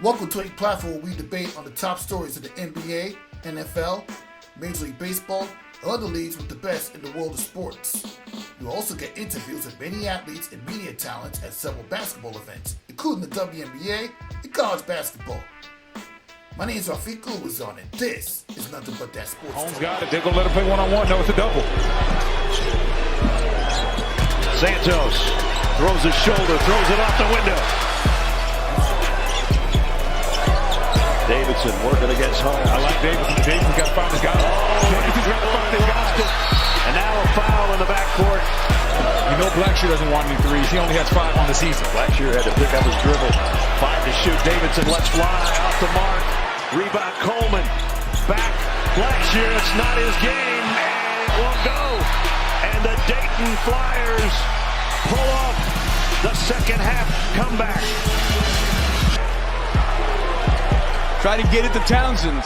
Welcome to a platform where we debate on the top stories of the NBA, NFL, Major League Baseball, and other leagues with the best in the world of sports. You'll also get interviews with many athletes and media talents at several basketball events, including the WNBA and college basketball. My name is Rafiq Ulazon, and this is Nothing But That Sports Holmes Talk. got it. They're going to let him play one-on-one. No, it's a double. Santos throws his shoulder, throws it off the window. Davidson working against Holmes. I like Davidson. Davidson's got to find his guy. Davidson's got to find his guy. And now a foul in the backcourt. You know Blackshear doesn't want any threes. He only has 5 on the season. Blackshear had to pick up his dribble. 5 to shoot. Davidson lets fly off the mark. Rebound Coleman. Back. Blackshear. It's not his game. And it won't go. And the Dayton Flyers pull off the second half comeback. Try to get it to Townsend.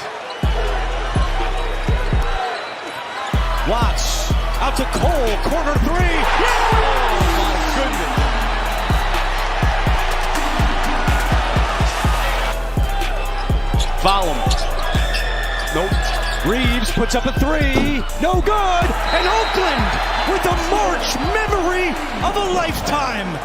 Watts out to Cole, corner 3. Yeah! Oh my goodness. Foul him. Nope. Reeves puts up a 3. No good. And Oakland with a March memory of a lifetime.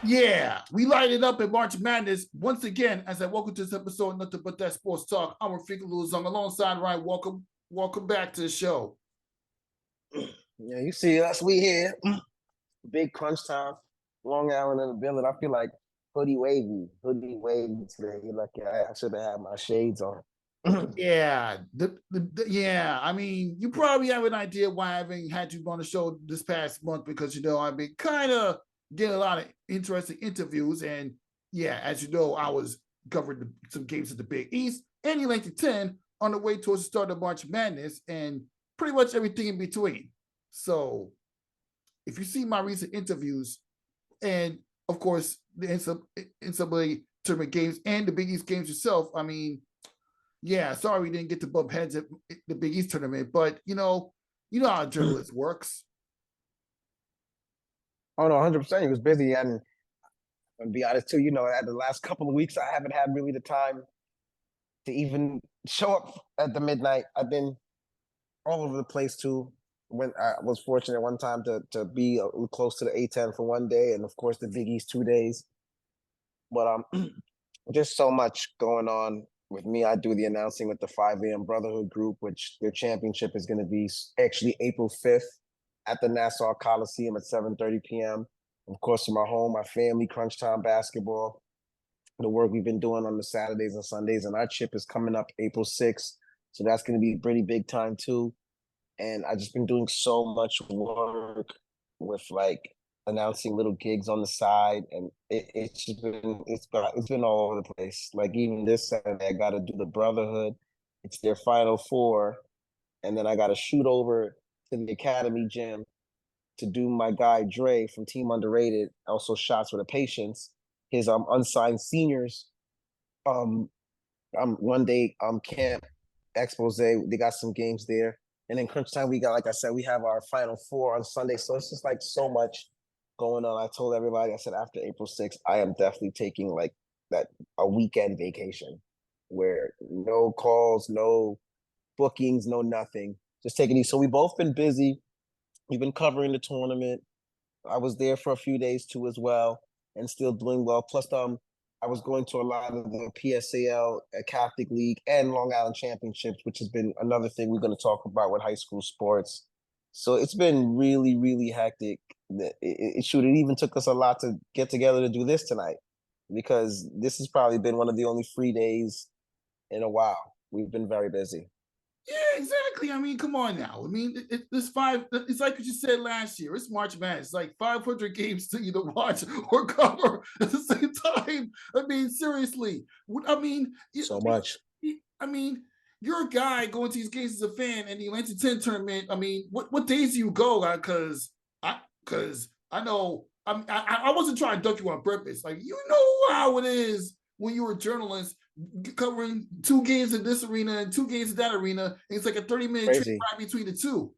Yeah, we light it up in March Madness once again as I welcome to this episode of Nothing But That Sports Talk. I'm Rafiq Ulazon alongside Ryan. Welcome back to the show. Yeah, you see us, we here. Big crunch time. Long Island in the building. I feel like hoodie wavy today. Like I should have had my shades on. Yeah, yeah. I mean, you probably have an idea why I haven't had you on the show this past month because I've been kind of getting a lot of interesting interviews, and yeah, as you know, I was covering some games at the Big East and Atlantic 10 on the way towards the start of March Madness, and pretty much everything in between. So, if you see my recent interviews, and of course the NCAA Tournament games and the Big East games yourself, I mean, yeah, sorry we didn't get to bump heads at the Big East tournament, but you know how a journalist works. Oh no, 100%. He was busy, and to be honest too, at the last couple of weeks, I haven't had really the time to even show up at the midnight. I've been all over the place too. When I was fortunate one time to be close to the A10 for one day, and of course the Big East 2 days. But just so much going on with me. I do the announcing with the 5 a.m. Brotherhood group, which their championship is going to be actually April 5th at the Nassau Coliseum at 7:30 p.m. Of course, from my home, my family, Crunch Time Basketball, the work we've been doing on the Saturdays and Sundays, and our chip is coming up April 6th. So that's going to be pretty big time too. And I've just been doing so much work with like announcing little gigs on the side, and it's been all over the place. Like even this Saturday, I got to do the Brotherhood. It's their Final Four, and then I got to shoot over to the Academy gym to do my guy Dre from Team Underrated, also Shots with a Patience, his unsigned seniors one day camp expose. They got some games there. And then crunch time, we got, like I said, we have our Final Four on Sunday. So it's just like so much going on. I told everybody, I said after April 6th, I am definitely taking like a weekend vacation where no calls, no bookings, no nothing. Just taking these. So we both been busy. We've been covering the tournament. I was there for a few days too as well, and still doing well. Plus, I was going to a lot of the PSAL Catholic League and Long Island Championships, which has been another thing we're going to talk about with high school sports. So it's been really, really hectic. It even took us a lot to get together to do this tonight, because this has probably been one of the only free days in a while. We've been very busy. Yeah, exactly. I mean, come on now. I mean, it's like what you said last year. It's March Madness. It's like 500 games to either watch or cover at the same time. I mean, seriously. I mean, so much. I mean, you're a guy going to these games as a fan, and the Atlantic 10 tournament. I mean, what days do you go? Because I know I wasn't trying to duck you on purpose. Like, you know how it is when you're a journalist covering 2 games in this arena and 2 games in that arena, and it's like a 30-minute trip ride between the two.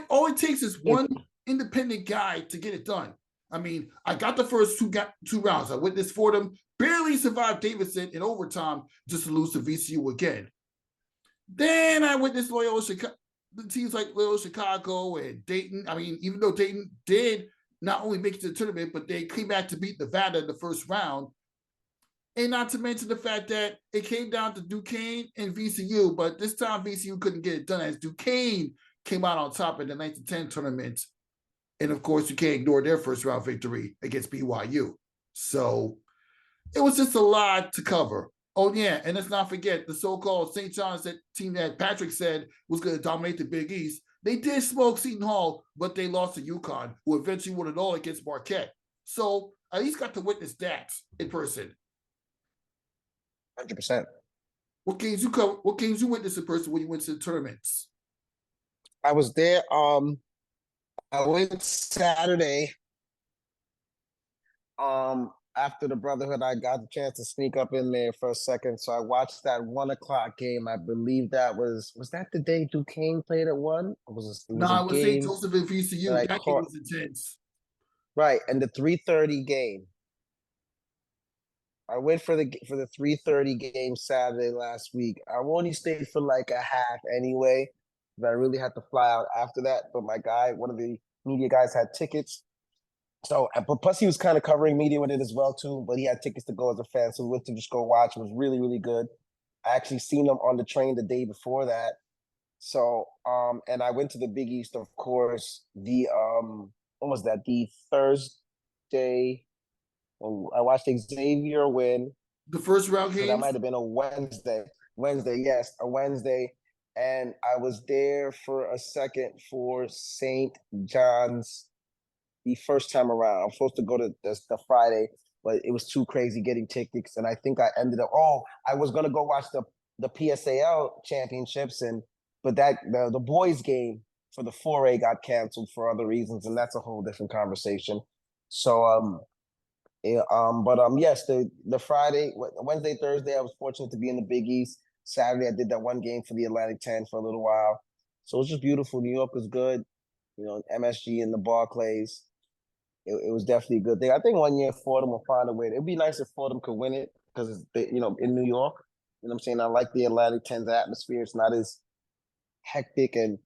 All it takes is one independent guy to get it done. I mean, I got the first two rounds. I witnessed Fordham barely survived Davidson in overtime just to lose to VCU again. Then I witnessed Loyola Chicago, the teams like Loyola Chicago and Dayton. I mean, even though Dayton did not only make it to the tournament, but they came back to beat Nevada in the first round. And not to mention the fact that it came down to Duquesne and VCU, but this time VCU couldn't get it done as Duquesne came out on top in the 1910 tournament. And of course, you can't ignore their first round victory against BYU. So it was just a lot to cover. Oh, yeah, and let's not forget the so-called St. John's team that Patrick said was going to dominate the Big East. They did smoke Seton Hall, but they lost to UConn, who eventually won it all against Marquette. So I at least got to witness that in person. 100%. What games you cover? What games you witnessed in person when you went to the tournaments? I was there. I went Saturday. After the Brotherhood, I got the chance to sneak up in there for a second. So I watched that 1:00 game. I believe that was that the day Duquesne played at 1? Or was it was No, a it was St. Joseph and VCU. that That game was intense. Right, and the 3:30 game. I went for the 3:30 game Saturday last week. I only stayed for like a half anyway, but I really had to fly out after that. But my guy, one of the media guys, had tickets. So, but plus he was kind of covering media with it as well too. But he had tickets to go as a fan, so we went to just go watch. It was really, really good. I actually seen him on the train the day before that. So, and I went to the Big East, of course. The what was that? The Thursday. I watched Xavier win. The first round game? So that might have been a Wednesday. Yes, a Wednesday. And I was there for a second for St. John's the first time around. I'm supposed to go to the Friday, but it was too crazy getting tickets. And I think I ended up, I was going to go watch the PSAL championships, but the boys game for the 4A got canceled for other reasons, and that's a whole different conversation. So, yes, the Friday, Wednesday, Thursday, I was fortunate to be in the Big East. Saturday, I did that one game for the Atlantic 10 for a little while. So it was just beautiful. New York was good. You know, MSG and the Barclays. It was definitely a good thing. I think one year Fordham will find a way. It'd be nice if Fordham could win it because it's, in New York. You know what I'm saying? I like the Atlantic 10's atmosphere. It's not as hectic and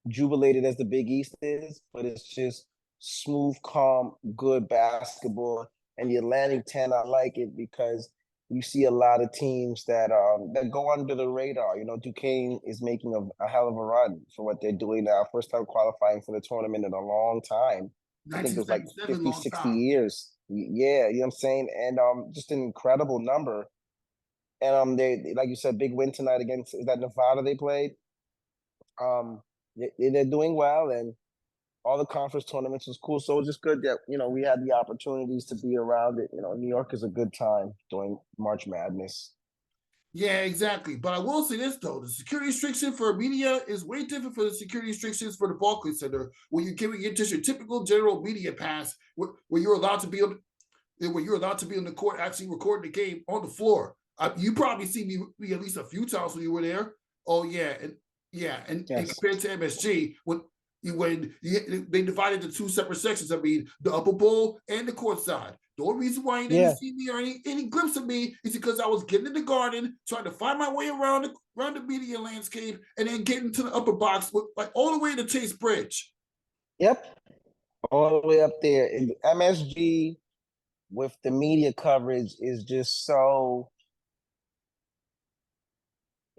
jubilated as the Big East is, but it's just smooth, calm, good basketball. And the Atlantic 10, I like it because you see a lot of teams that go under the radar. You know, Duquesne is making a hell of a run for what they're doing now. First time qualifying for the tournament in a long time. I think it was like 50, 60 years. Yeah, you know what I'm saying? And just an incredible number. And they, like you said, big win tonight against, is that Nevada they played? They're doing well, and all the conference tournaments was cool. So it was just good that, we had the opportunities to be around it. New York is a good time during March Madness. Yeah, exactly. But I will say this, though. The security restriction for media is way different from the security restrictions for the Barclays Center, where you're giving it just your typical general media pass, where you're allowed to be on the court actually recording the game on the floor. You probably see me at least a few times when you were there. Oh, yeah. And yes. Compared to MSG, when they divided the two separate sections. I mean, the upper bowl and the court side. The only reason why you didn't see me or any glimpse of me is because I was getting in the garden, trying to find my way around the media landscape, and then getting to the upper box, like all the way to Chase Bridge. Yep, all the way up there. And MSG with the media coverage is just so.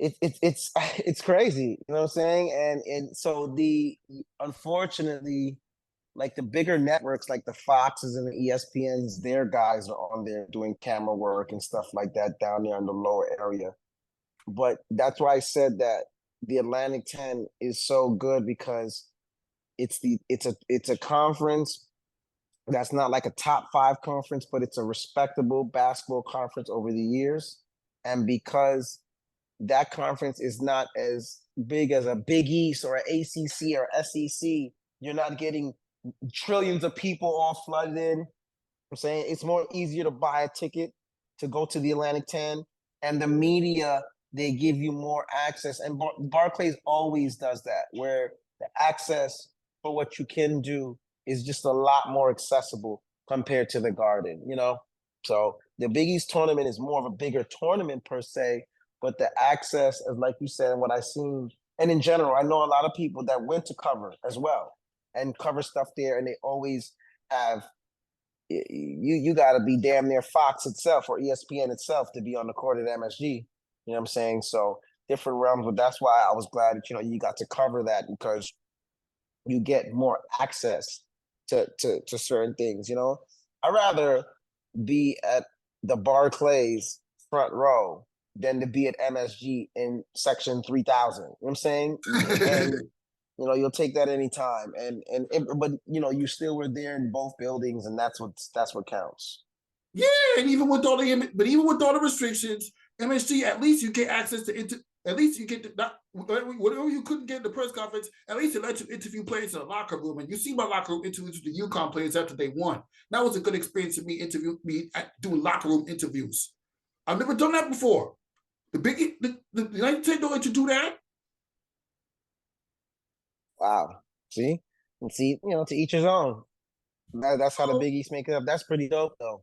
It's crazy, you know what I'm saying? And so unfortunately, like the bigger networks like the Foxes and the ESPNs, their guys are on there doing camera work and stuff like that down there in the lower area. But that's why I said that the Atlantic 10 is so good, because it's a conference that's not like a top 5 conference, but it's a respectable basketball conference over the years. And because that conference is not as big as a Big East or an ACC or SEC, you're not getting trillions of people all flooded in. I'm saying it's more easier to buy a ticket to go to the Atlantic 10, and the media, they give you more access. And Barclays always does that, where the access for what you can do is just a lot more accessible compared to the Garden, you know? So the Big East tournament is more of a bigger tournament per se, but the access, as like you said, and what I've seen, and in general, I know a lot of people that went to cover as well and cover stuff there, and they always have you got to be damn near Fox itself or ESPN itself to be on the court at MSG. You know what I'm saying? So different realms, but that's why I was glad that you got to cover that because you get more access to certain things. You know, I'd rather be at the Barclays front row than to be at MSG in section 3000. You know what I'm saying? And you'll take that anytime. But you still were there in both buildings, and that's what counts. Yeah, and even with all the restrictions, MSG, at least you get access to at least you get whatever you couldn't get in the press conference. At least it let you interview players in the locker room, and you see my locker room interviews with the UConn players after they won. That was a good experience for me doing locker room interviews. I've never done that before. The United States don't let you do that. Wow. See, to each his own. That's how the Big East make it up. That's pretty dope, though.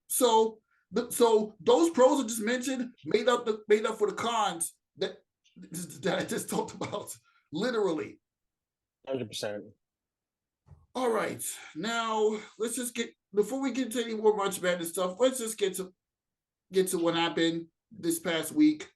So those pros I just mentioned made up for the cons that I just talked about, literally. 100%. All right, now let's just before we get to any more March Madness stuff. Let's just get to what happened this past week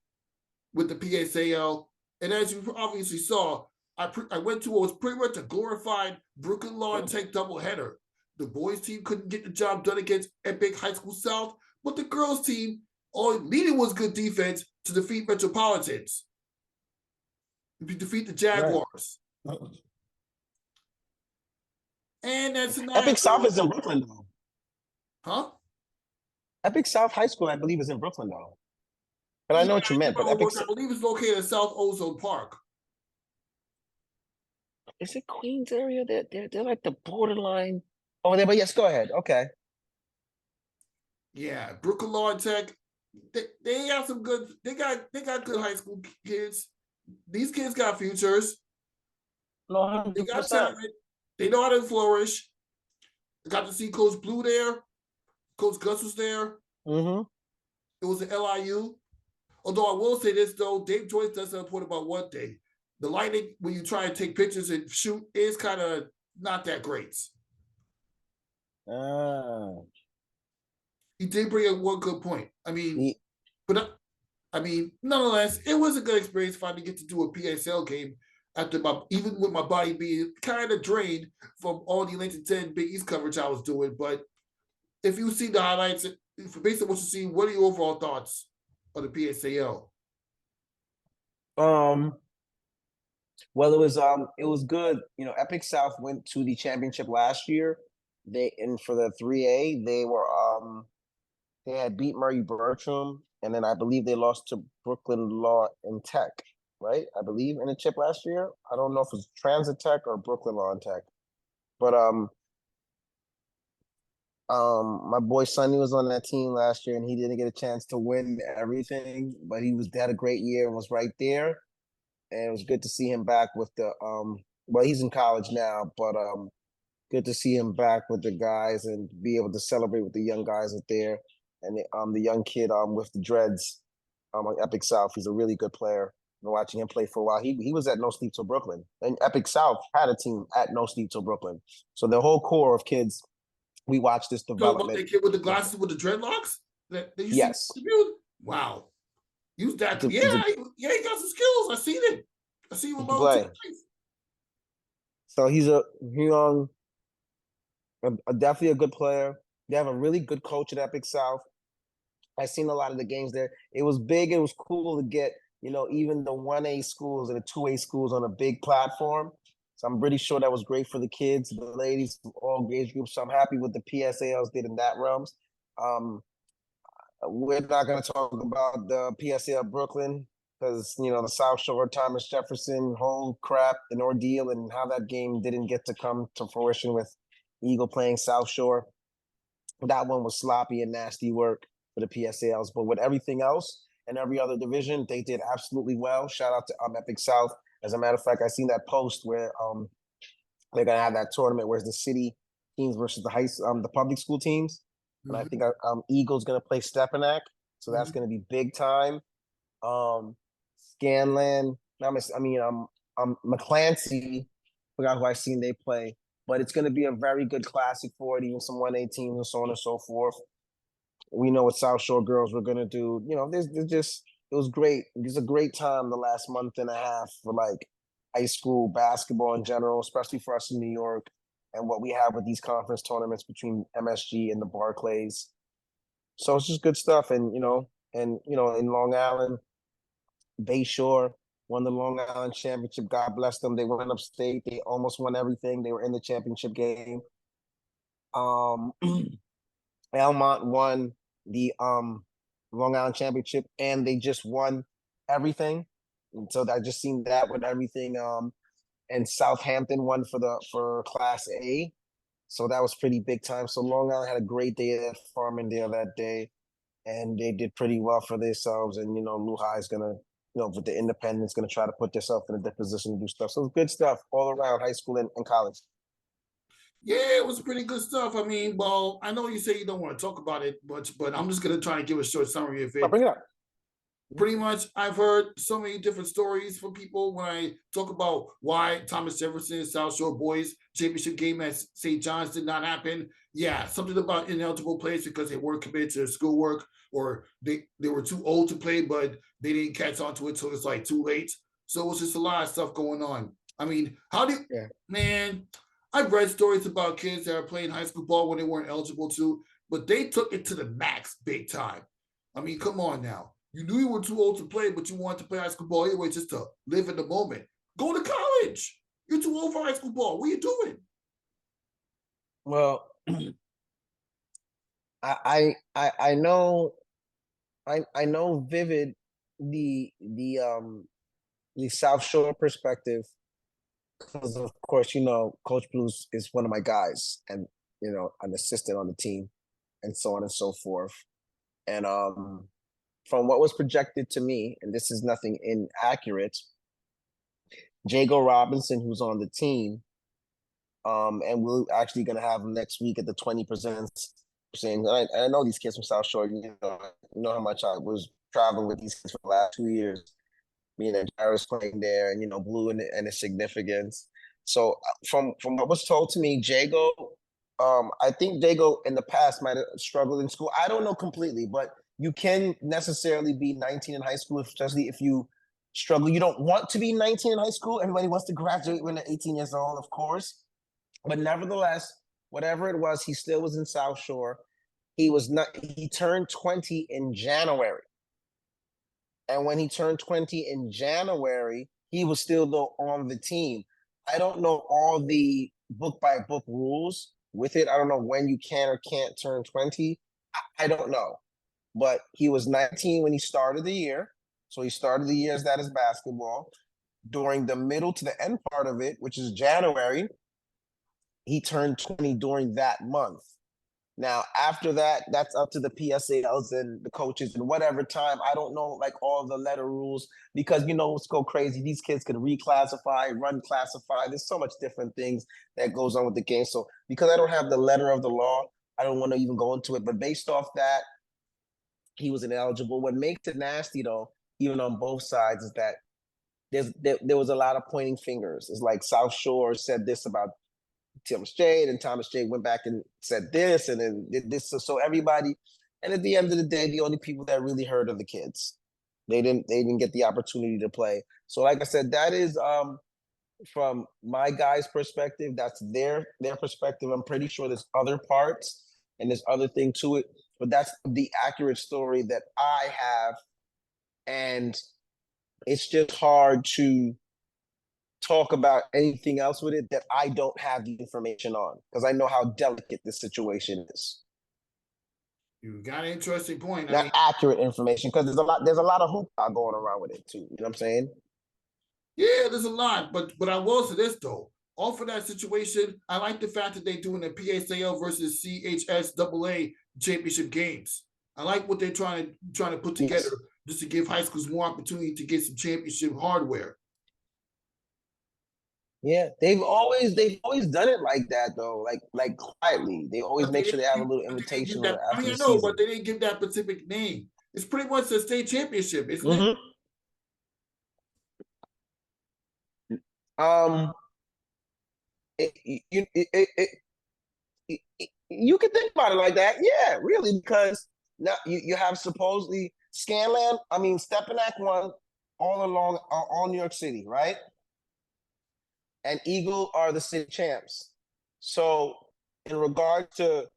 with the PSAL. And as you obviously saw, I went to what was pretty much a glorified Brooklyn Law and Tech doubleheader. The boys team couldn't get the job done against Epic High School South, but the girls team, all it needed was good defense to defeat Metropolitans. Defeat the Jaguars. Right. And that's an Epic South is in Brooklyn, though. Huh? Epic South High School, I believe, is in Brooklyn, though. But I know what you meant. But Epic, I believe it's located in South Ozone Park. Is it Queens area? They're like the borderline over there. But yes, go ahead. Okay. Yeah, Brooklyn Law and Tech. They have some good. They got good high school kids. These kids got futures. No, they got talent. They know how to flourish. I got to see Coach Blue there. Coach Gus was there. Mm-hmm. It was at LIU. Although I will say this, though, Dave Joyce does a report about one thing. The lighting, when you try to take pictures and shoot, is kind of not that great. He did bring up one good point. I mean, nonetheless, it was a good experience finally get to do a PSL game after even with my body being kind of drained from all the Atlantic 10 Big East coverage I was doing. But if you see the highlights, based on what you see, what are your overall thoughts of the PSAL? Well, it was good. Epic South went to the championship last year. For the 3A, they had beat Murray Bertram, and then I believe they lost to Brooklyn Law and Tech, right? I believe in the chip last year. I don't know if it was Transit Tech or Brooklyn Law and Tech, but my boy Sonny was on that team last year, and he didn't get a chance to win everything, but he had a great year and was right there. And it was good to see him back with the well, he's in college now, but good to see him back with the guys and be able to celebrate with the young guys out there. And the young kid with the dreads on Epic South, he's a really good player. Been watching him play for a while. He was at No Sleep Till Brooklyn, and Epic South had a team at No Sleep Till Brooklyn. So the whole core of kids, we watched this development. About that kid with the glasses with the dreadlocks? Yes. Wow. Use that. He got some skills. I seen it. I see him about So he's definitely a good player. They have a really good coach at Epic South. I've seen a lot of the games there. It was big. It was cool to get, even the 1A schools and the 2A schools on a big platform. So I'm pretty sure that was great for the kids, the ladies, all age groups. So I'm happy with the PSALs did in that realms. We're not going to talk about the PSAL Brooklyn because, the South Shore, Thomas Jefferson, whole crap, an ordeal, and how that game didn't get to come to fruition with Eagle playing South Shore. That one was sloppy and nasty work for the PSALs. But with everything else and every other division, they did absolutely well. Shout out to Epic South. As a matter of fact, I seen that post where They're gonna have that tournament where it's the city teams versus the public school teams. And I think Eagles gonna play Stepanak, so that's gonna be big time. Scanlan, McClancy, forgot who I seen they play, but it's gonna be a very good Classic 4, even some 1A teams and so on and so forth. We know what South Shore girls were gonna do. You know, there's just it was great. It was a great time the last month and a half for like high school basketball in general, especially for us in New York, and what we have with these conference tournaments between MSG and the Barclays. So it's just good stuff. And in Long Island, Bayshore won the Long Island Championship. God bless them. They went upstate. They almost won everything. They were in the championship game. Elmont won the Long Island Championship, and they just won everything. And so I just seen that with everything. And Southampton won for Class A. So that was pretty big time. So Long Island had a great day at Farmingdale that day, and they did pretty well for themselves. And Lehigh is gonna, with the independence, gonna try to put themselves in a good position to do stuff. So it's good stuff all around, high school and college. Yeah, it was pretty good stuff. I mean, well, I know you say you don't want to talk about it much, but I'm just gonna try and give a short summary of it. Bring it up. Pretty much, I've heard so many different stories from people when I talk about why Thomas Jefferson South Shore boys championship game at St. John's did not happen. Yeah, something about ineligible players because they weren't committed to their schoolwork, or they were too old to play, but they didn't catch on to it till it's like too late. So it was just a lot of stuff going on. I mean, man, I've read stories about kids that are playing high school ball when they weren't eligible to, but they took it to the max big time. I mean, come on now. You knew you were too old to play, but you wanted to play high school ball anyway just to live in the moment. Go to college. You're too old for high school ball. What are you doing? Well, I know vivid the South Shore perspective, because of course Coach Blues is one of my guys, and an assistant on the team, and so on and so forth. And from what was projected to me, and this is nothing inaccurate, Jago Robinson, who's on the team, and we're actually going to have him next week at the 20 Presents. Saying, I know these kids from South Shore. You know how much I was traveling with these kids for the last 2 years. Me and Jared's playing there, and Blue and its significance. So from what was told to me, Jago, I think Jago in the past might have struggled in school. I don't know completely, but you can necessarily be 19 in high school, especially if you struggle. You don't want to be 19 in high school. Everybody wants to graduate when they're 18 years old, of course. But nevertheless, whatever it was, he still was in South Shore. He turned 20 in January. And when he turned 20 in January, he was still on the team. I don't know all the book-by-book rules with it. I don't know when you can or can't turn 20. I don't know. But he was 19 when he started the year. So he started the year as that is basketball. During the middle to the end part of it, which is January, he turned 20 during that month. Now, after that, that's up to the PSALs and the coaches and whatever time. I don't know, like, all the letter rules, because, let's go crazy. These kids could reclassify, run classify. There's so much different things that goes on with the game. So because I don't have the letter of the law, I don't want to even go into it. But based off that, he was ineligible. What makes it nasty, though, even on both sides, is that there was a lot of pointing fingers. It's like South Shore said this about Thomas J, and Thomas J went back and said this, and then did this. So everybody, and at the end of the day, the only people that really heard are the kids. They didn't get the opportunity to play. So like I said, that is from my guys' perspective, that's their perspective. I'm pretty sure there's other parts and there's other thing to it, but that's the accurate story that I have. And it's just hard to talk about anything else with it that I don't have the information on, because I know how delicate this situation is. You got an interesting point. Not accurate information, because there's a lot of hoopla going around with it too. You know what I'm saying? Yeah, there's a lot, but I will say this though. Off of that situation, I like the fact that they're doing the PSAL versus CHSAA championship games. I like what they're trying to put together, just to give high schools more opportunity to get some championship hardware. Yeah, they've always done it like that though, like quietly. They always But they make sure didn't they have a give, little but they didn't give invitation that. I after mean, the I know, but season. they didn't give that specific name. It's pretty much a state championship, isn't it? Mm-hmm. Um, you can think about it like that, yeah, really, because now you have supposedly Stepanak won all along all New York City, right? And Eagle are the city champs. So in regard to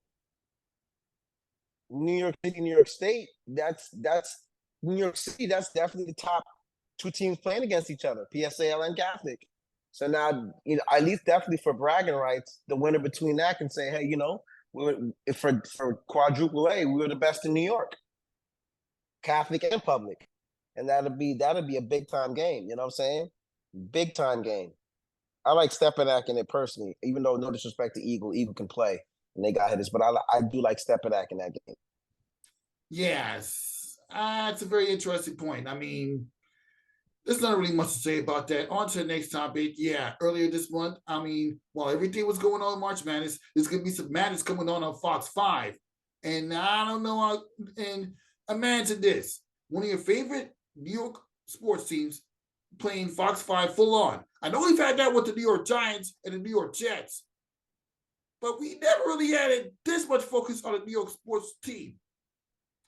New York City, New York State, that's New York City. That's definitely the top two teams playing against each other, PSAL and Catholic. So now, at least definitely for bragging rights, the winner between that can say, hey, for quadruple A, we were the best in New York, Catholic and public, and that'll be a big time game. You know what I'm saying? Big time game. I like Stepanak in it personally, even though no disrespect to Eagle, Eagle can play and they got hitters, but I do like Stepanak in that game. Yes, that's a very interesting point. I mean, there's not really much to say about that. On to the next topic. Yeah, earlier this month, I mean, while everything was going on in March Madness, there's going to be some madness coming on Fox 5. And I don't know how, and imagine this. One of your favorite New York sports teams playing Fox 5 full on. I know we've had that with the New York Giants and the New York Jets, but we never really had this much focus on a New York sports team.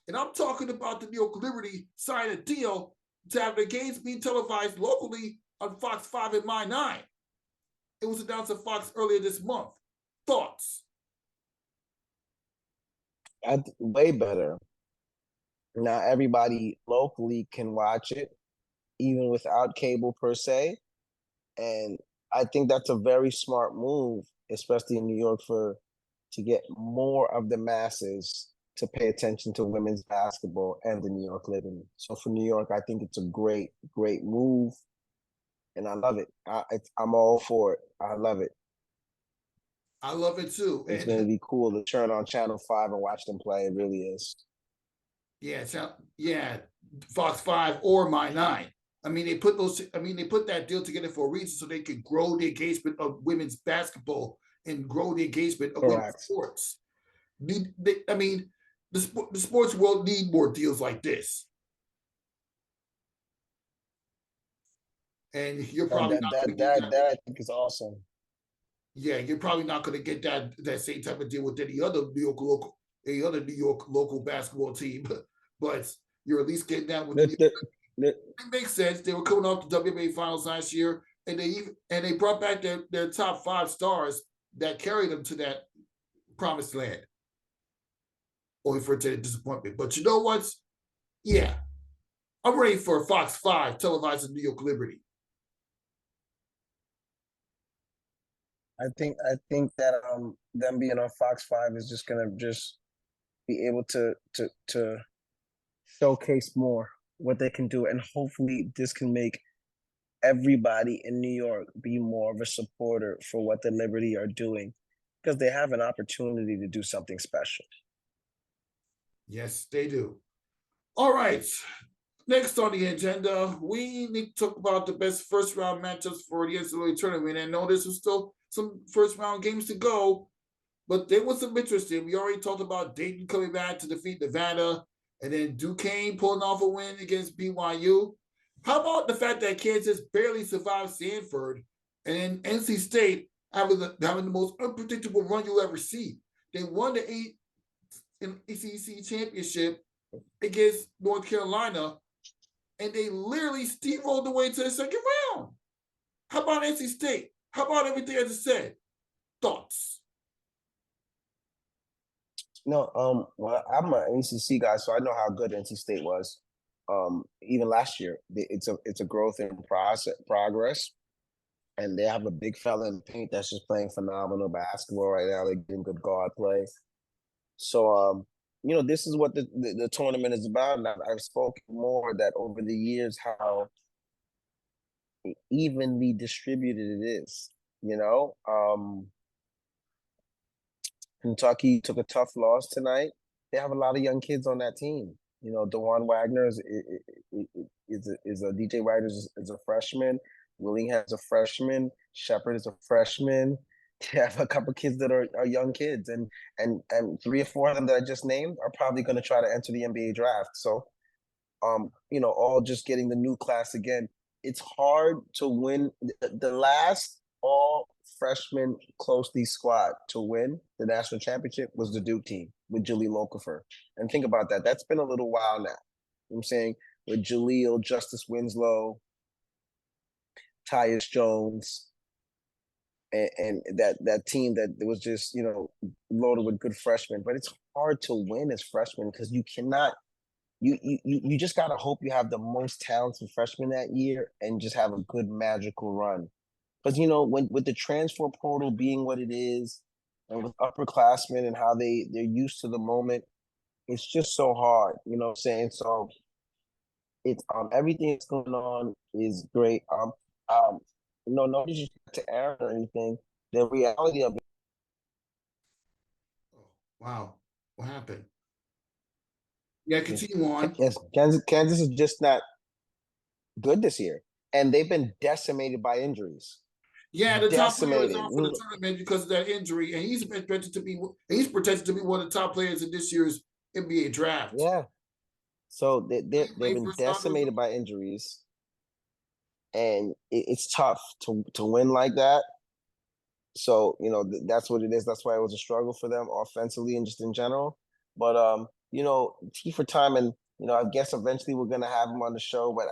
And I'm talking about the New York Liberty signed a deal to have the games being televised locally on Fox 5 and My 9. It was announced at Fox earlier this month. Thoughts? Way better. Now everybody locally can watch it, even without cable per se. And I think that's a very smart move, especially in New York, to get more of the masses to pay attention to women's basketball and the New York Liberty. So for New York, I think it's a great, great move, and I love it. I'm all for it. I love it. I love it too. It's going to be cool to turn on Channel 5 and watch them play. It really is. Yeah, Fox 5 or My 9. I mean, they put that deal together for a reason so they could grow the engagement of women's basketball and grow the engagement of women's sports. The sports world need more deals like this. And you're probably not going to get that. I think is awesome. Yeah, you're probably not going to get that same type of deal with any other New York local basketball team, but you're at least getting that with the it makes sense. They were coming off the WNBA finals last year, and they brought back their top 5 stars that carried them to that promised land. Only for a disappointment. But you know what? Yeah, I'm ready for Fox 5 televising New York Liberty. I think that them being on Fox 5 is just gonna be able to showcase more what they can do, and hopefully this can make everybody in New York be more of a supporter for what the Liberty are doing, because they have an opportunity to do something special. Yes, they do. All right. Next on the agenda, we need to talk about the best first round matchups for the NCAA tournament. And I know there's still some first round games to go, but there was some interesting. We already talked about Dayton coming back to defeat Nevada, and then Duquesne pulling off a win against BYU. How about the fact that Kansas barely survived Stanford, and then NC State having the most unpredictable run you'll ever see? They won the ACC championship against North Carolina, and they literally steamrolled the way to the second round. How about NC State? How about everything I just said? Thoughts? No, well, I'm an ACC guy, so I know how good NC State was. Even last year, it's a growth in progress, and they have a big fella in the paint that's just playing phenomenal basketball right now. They're getting good guard play. So, this is what the tournament is about. And I've spoken more that over the years how evenly distributed it is. Kentucky took a tough loss tonight. They have a lot of young kids on that team. DeJuan Wagner is a DJ Wagner is a freshman. Willingham's a freshman. Shepard is a freshman. They have a couple kids that are young kids, and 3 or 4 of them that I just named are probably going to try to enter the NBA draft. So, all just getting the new class again. It's hard to win. The last all freshman closely squad to win the national championship was the Duke team with Jaleel Okafor. And think about that. That's been a little while now. You know what I'm saying? With Jaleel, Justice Winslow, Tyus Jones, and that team that was just, loaded with good freshmen. But it's hard to win as freshmen because you cannot you just gotta hope you have the most talented freshmen that year and just have a good magical run. Because when with the transfer portal being what it is, and with upperclassmen and how they're used to the moment, it's just so hard. You know what I'm saying? So it's everything that's going on is great. No disrespect to Aaron or anything. The reality of it. Oh, wow. What happened? Yeah, continue on. Yes, Kansas is just not good this year, and they've been decimated by injuries. Yeah, the top player is Decimated. out for the tournament because of that injury, and he's projected to be one of the top players in this year's NBA draft. Yeah. So they've Playing been for his decimated by injuries, and it's tough to win like that. So that's what it is. That's why it was a struggle for them offensively and just in general. But T for time, and I guess eventually we're gonna have him on the show. But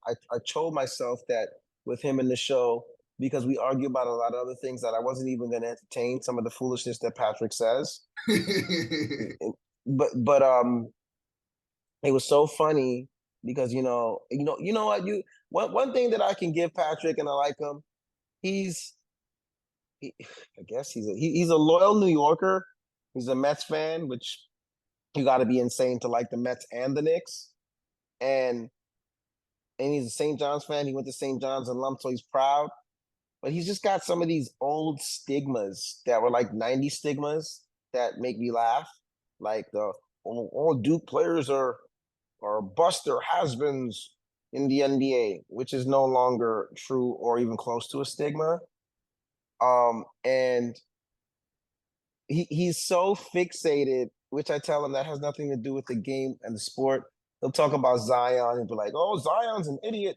I told myself that with him in the show, because we argue about a lot of other things, that I wasn't even gonna entertain some of the foolishness that Patrick says. But it was so funny because one thing that I can give Patrick, and I like him, I guess he's a loyal New Yorker. He's a Mets fan, which you got to be insane to like the Mets and the Knicks. And he's a St. John's fan. He went to St. John's alum, so he's proud. But he's just got some of these old stigmas that were like 90 stigmas that make me laugh. Like all Duke players are buster has-beens in the NBA, which is no longer true or even close to a stigma. And he's so fixated, which I tell him that has nothing to do with the game and the sport. He'll talk about Zion and be like, "Oh, Zion's an idiot.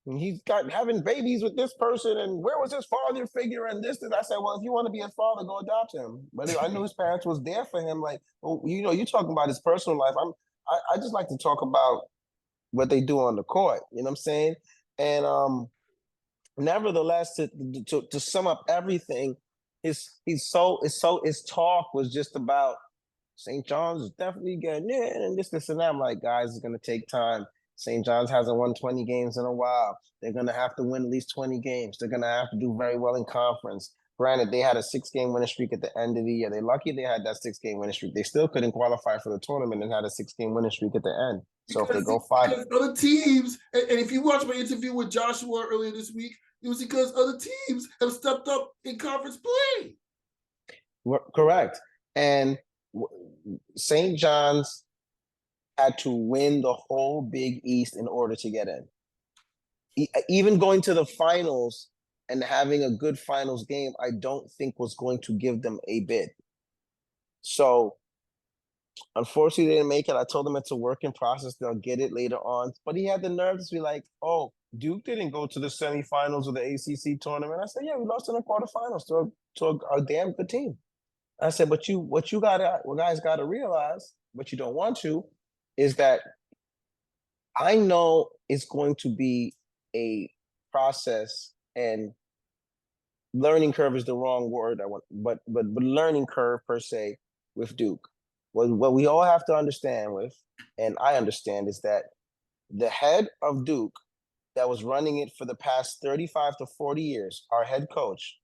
And he's got having babies with this person, and where was his father figure and this?" And I said, "Well, if you want to be his father, go adopt him." But I knew his parents was there for him. Like, you're talking about his personal life. I just like to talk about what they do on the court. You know what I'm saying? And nevertheless, to sum up everything, his talk was just about St. John's is definitely getting in and this and that. I'm like, guys, it's gonna take time. St. John's hasn't won 20 games in a while. They're gonna have to win at least 20 games. They're gonna have to do very well in conference. Granted, they had a 6-game winning streak at the end of the year. They're lucky they had that 6-game winning streak. They still couldn't qualify for the tournament and had a 6-game winning streak at the end. So if they go 5, because other teams, and if you watch my interview with Joshua earlier this week, it was because other teams have stepped up in conference play. Correct. And St. John's had to win the whole Big East in order to get in. Even going to the finals and having a good finals game, I don't think was going to give them a bid. So, unfortunately, they didn't make it. I told them it's a work in process. They'll get it later on. But he had the nerve to be like, "Oh, Duke didn't go to the semifinals of the ACC tournament." I said, "Yeah, we lost in the quarterfinals to a damn good team." I said, "What guys got to realize, what you don't want to, is that I know it's going to be a process, and learning curve is the wrong word. But learning curve per se with Duke. What we all have to understand with, and I understand, is that the head of Duke that was running it for the past 35 to 40 years, our head coach,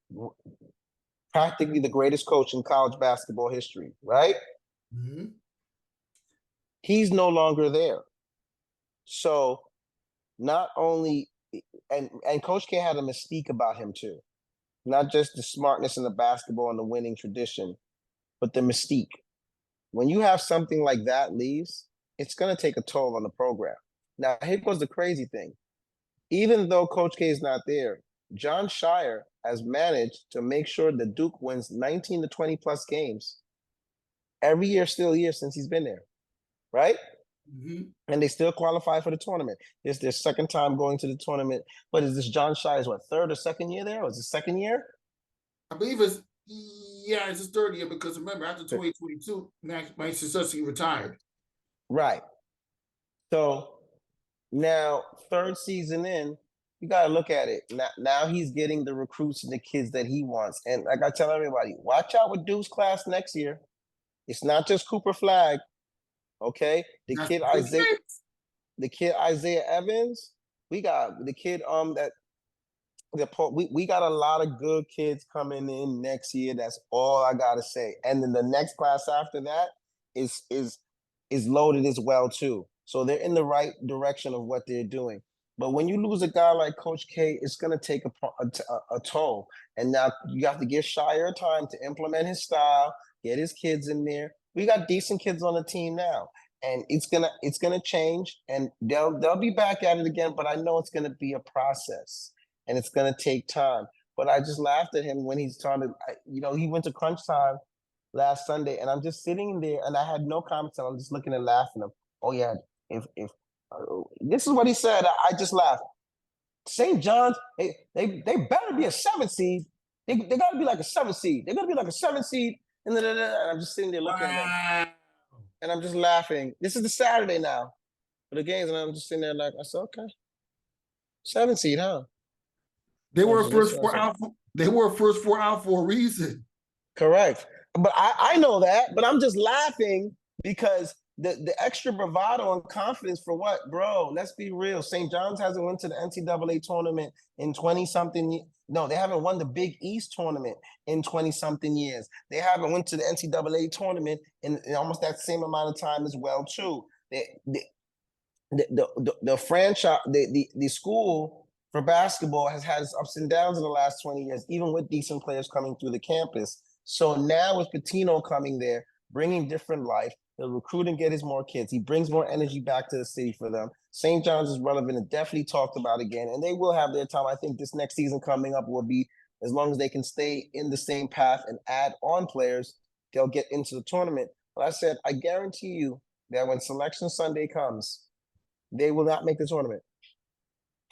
practically the greatest coach in college basketball history, right? Mm-hmm. He's no longer there. So not only, and Coach K had a mystique about him too. Not just the smartness in the basketball and the winning tradition, but the mystique. When you have something like that leaves, it's going to take a toll on the program. Now, here goes the crazy thing. even though Coach K is not there, John Shire has managed to make sure that Duke wins 19 to 20 plus games every year, still year since he's been there, right? Mm-hmm. And they still qualify for the tournament. It's their second time going to the tournament. But is this John Shire's third or second year there? Or is it second year? I believe it's his third year because remember after 2022, Mike successfully retired. Right. So now, third season in, you got to look at it. Now he's getting the recruits and the kids that he wants. And like I tell everybody, watch out with Duke's class next year. It's not just Cooper Flagg, okay? The kid Isaiah Evans. We got the kid we got a lot of good kids coming in next year. That's all I gotta say. And then the next class after that is loaded as well too. So they're in the right direction of what they're doing. But when you lose a guy like Coach K, it's going to take a toll. And now you have to give Shire time to implement his style, get his kids in there. We got decent kids on the team now, and it's gonna change, and they'll be back at it again. But I know it's going to be a process, and it's going to take time. But I just laughed at him when he's trying to, he went to crunch time last Sunday, and I'm just sitting there, and I had no comments. I'm just looking and laughing. Oh yeah, if this is what he said, I just laughed. St. John's, they better be a 7 seed. They got to be like a 7 seed. They're going to be like a 7 seed. And I'm just sitting there looking at them. And I'm just laughing. This is the Saturday now for the games. And I'm just sitting there like, I said, okay. 7 seed, huh? They were first 4 out. They were first 4 out for a reason. Correct. But I know that. But I'm just laughing because the extra bravado and confidence for what, bro? Let's be real. St. John's hasn't went to the NCAA tournament in 20-something. No, they haven't won the Big East tournament in 20-something years. They haven't went to the NCAA tournament in almost that same amount of time as well, too. The franchise, the school for basketball has had its ups and downs in the last 20 years, even with decent players coming through the campus. So now with Pitino coming there, bringing different life, he'll recruit and get his more kids. He brings more energy back to the city for them. St. John's is relevant and definitely talked about again, and they will have their time. I think this next season coming up will be, as long as they can stay in the same path and add on players, they'll get into the tournament. But I said, I guarantee you that when Selection Sunday comes, they will not make the tournament.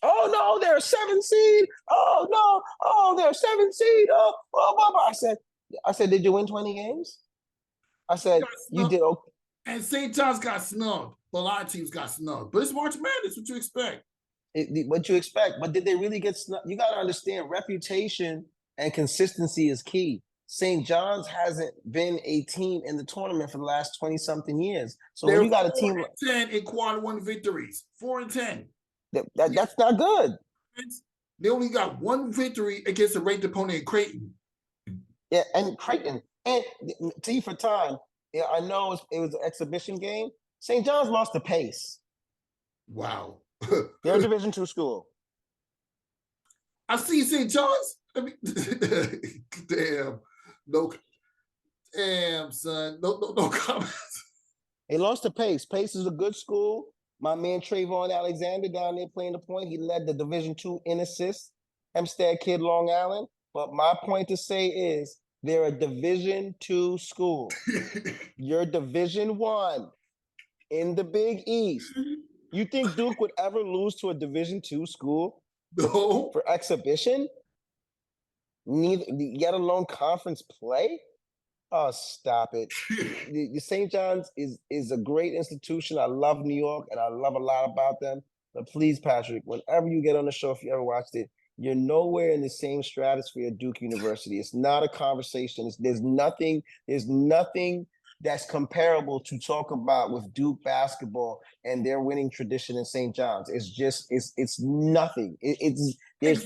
Oh, no, they're a 7 seed. Oh, no. Oh, they're a 7 seed. Oh. I said, did you win 20 games? I said, you did okay. And St. John's got snubbed. A lot of teams got snubbed. But it's March Madness. What you expect? What you expect. But did they really get snubbed? You got to understand, reputation and consistency is key. St. John's hasn't been a team in the tournament for the last 20-something years. So when you got a team 10 in quad 1 victories. 4-10. That's not good. They only got 1 victory against a ranked opponent in Creighton. Yeah, and Creighton. And T for time, I know it was an exhibition game. St. John's lost the pace. Wow. They're a Division II school. I see St. John's. I mean, damn, son. No comments. They lost the pace. Pace is a good school. My man Trayvon Alexander down there playing the point. He led the Division II in assists. Hempstead kid, Long Island. But my point to say is, they're a Division II school. You're Division I in the Big East. You think Duke would ever lose to a Division II school? No. For exhibition? Yet alone conference play? Oh, stop it. The St. John's is a great institution. I love New York, and I love a lot about them. But please, Patrick, whenever you get on the show, if you ever watched it, you're nowhere in the same stratosphere at Duke University. It's not a conversation. There's nothing that's comparable to talk about with Duke basketball and their winning tradition in St. John's. It's just, it's nothing. There's nothing.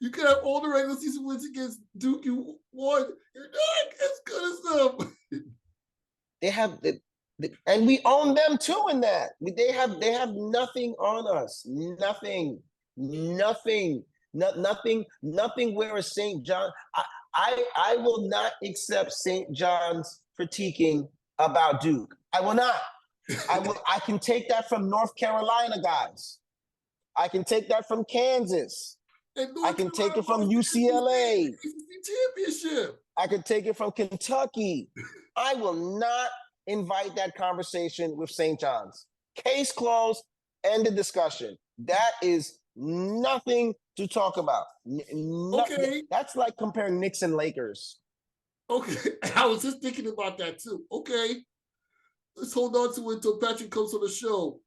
You could have all the regular season wins against Duke. You won. You're not as good as them. They have and we own them too in that. They have nothing on us. Nothing. Whereas St. John, I will not accept St. John's critiquing about Duke. I will not. I can take that from North Carolina guys. I can take that from Kansas. I can take it from UCLA. Championship. I can take it from Kentucky. I will not invite that conversation with St. John's. Case closed. End of discussion. That is nothing to talk about. Okay. That's like comparing Knicks and Lakers. Okay. I was just thinking about that too. Okay. Let's hold on to it until Patrick comes on the show.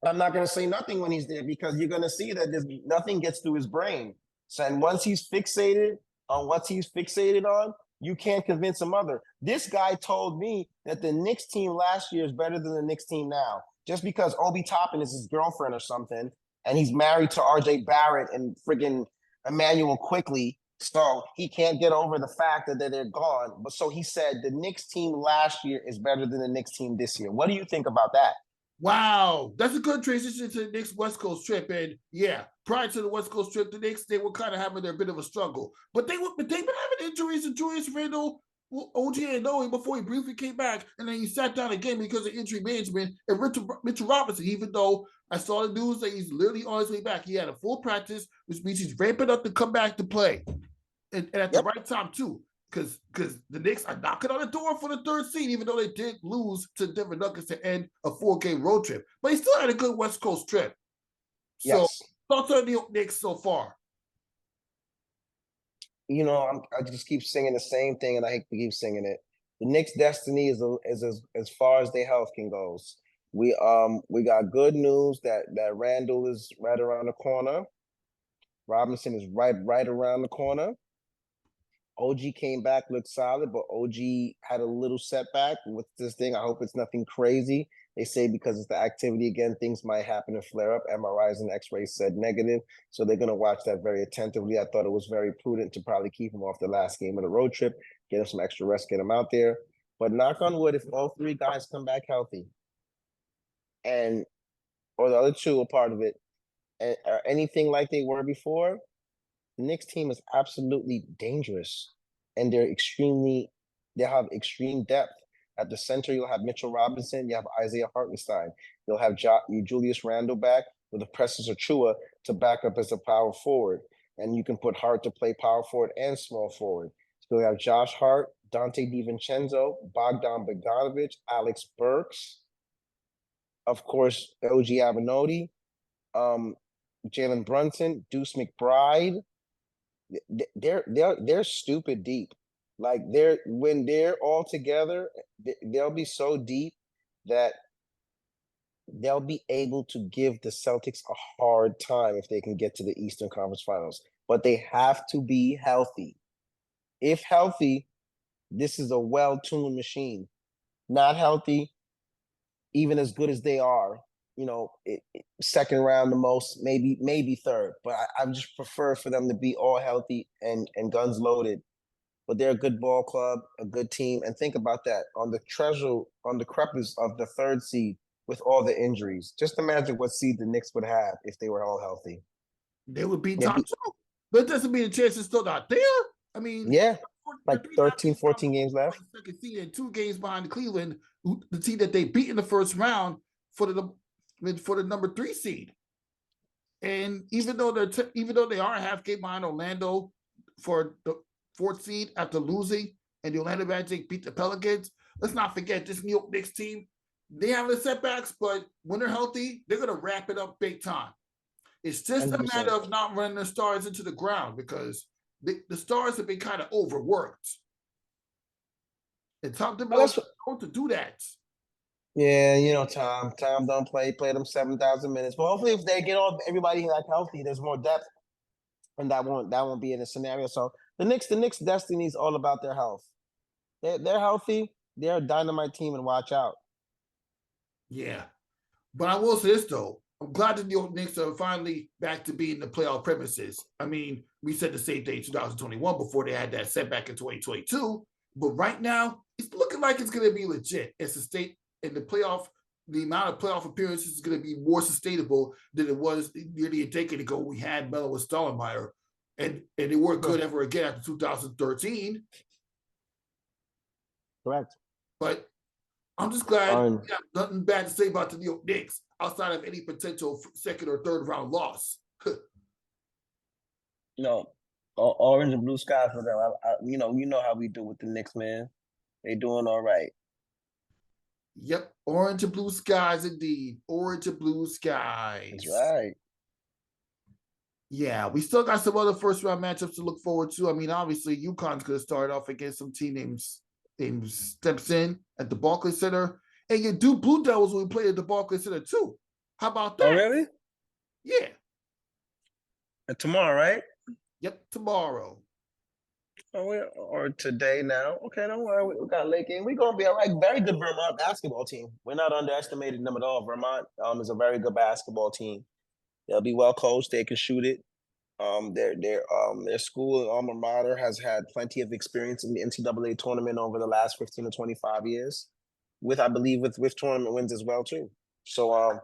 I'm not going to say nothing when he's there because you're going to see that nothing gets through his brain. So, and once he's fixated on what he's fixated on, you can't convince him other. This guy told me that the Knicks team last year is better than the Knicks team now. Just because Obi Toppin is his girlfriend or something, and he's married to RJ Barrett and friggin' Emmanuel Quickly, so he can't get over the fact that they're gone. But so he said the Knicks team last year is better than the Knicks team this year. What do you think about that? Wow, that's a good transition to the Knicks West Coast trip. And yeah, prior to the West Coast trip, the Knicks, they were kind of having their bit of a struggle. But they've been having injuries to Julius Randle, OG Anunoby before he briefly came back, and then he sat down again because of injury management. And Mitchell Robinson, even though I saw the news that he's literally on his way back, he had a full practice, which means he's ramping up to come back to play. And at the right time, too. Because the Knicks are knocking on the door for the third seed, even though they did lose to Denver Nuggets to end a 4-game road trip. But he still had a good West Coast trip. So, thoughts on the Knicks so far? You know, I just keep singing the same thing, and I hate to keep singing it. The Knicks' destiny is as far as their health can go. We got good news that Randall is right around the corner. Robinson is right around the corner. OG came back, looked solid, but OG had a little setback with this thing. I hope it's nothing crazy. They say because it's the activity again, things might happen and flare up. MRIs and X-rays said negative, so they're going to watch that very attentively. I thought it was very prudent to probably keep him off the last game of the road trip, get him some extra rest, get him out there. But knock on wood, if all three guys come back healthy, or the other two are part of it, and are anything like they were before, the Knicks team is absolutely dangerous, and they have extreme depth. At the center, you'll have Mitchell Robinson, you have Isaiah Hartenstein, you'll have Julius Randle back with the Precious Achua to back up as a power forward, and you can put Hart to play power forward and small forward. So you'll have Josh Hart, Dante DiVincenzo, Bogdan Bogdanovic, Alex Burks, of course, OG Anunoby, Jalen Brunson, Deuce McBride. They're stupid deep. Like when they're all together, they'll be so deep that they'll be able to give the Celtics a hard time if they can get to the Eastern Conference Finals. But they have to be healthy. If healthy, this is a well-tuned machine. Not healthy, even as good as they are, second round the most, maybe third. But I just prefer for them to be all healthy and guns loaded. But they're a good ball club, a good team. And think about that, on the precipice of the third seed with all the injuries. Just imagine what seed the Knicks would have if they were all healthy. They would be top two. But it doesn't mean the chance is still not there. I mean, yeah, like 13, 14 games left. Second seed and 2 games behind Cleveland, the team that they beat in the first round for the number 3 seed. And even though they are a half game behind Orlando for the 4th seed after losing, and the Orlando Magic beat the Pelicans, let's not forget this New York Knicks team. They have the setbacks, but when they're healthy, they're going to wrap it up big time. It's just 100%. A matter of not running the stars into the ground because the stars have been kind of overworked. It's tough to do that. Yeah, Tom don't play them 7,000 minutes. But hopefully, if they get everybody like healthy, there's more depth, and that won't be in a scenario. So the Knicks' destiny is all about their health. They're healthy. They're a dynamite team, and watch out. Yeah, but I will say this though. I'm glad the New York Knicks are finally back to being the playoff premises. I mean, we said the same thing in 2021 before they had that setback in 2022. But right now, it's looking like it's going to be legit. It's a state in the playoff. The amount of playoff appearances is going to be more sustainable than it was nearly a decade ago. We had Melo and Stoudemire, and they weren't good ever again after 2013. Correct. But I'm just glad Um, we have nothing bad to say about the New York Knicks outside of any potential second or third round loss. orange and blue skies for them. You know how we do with the Knicks, man. They doing all right. Yep, orange and blue skies indeed. Orange and blue skies. That's right. Yeah, we still got some other first round matchups to look forward to. I mean, obviously, UConn's going to start off against some team named Stetson at the Barclays Center. And your Duke Blue Devils will play at the Barclays Center too. How about that? Oh, really? Yeah. And tomorrow, right? Yep, tomorrow. Or today now. Okay, don't worry. We got a late game. We're gonna be all right. Very good Vermont basketball team. We're not underestimating them at all. Vermont is a very good basketball team. They'll be well coached. They can shoot it. Their school alma mater has had plenty of experience in the NCAA tournament over the last 15 to 25 years, I believe with tournament wins as well too. So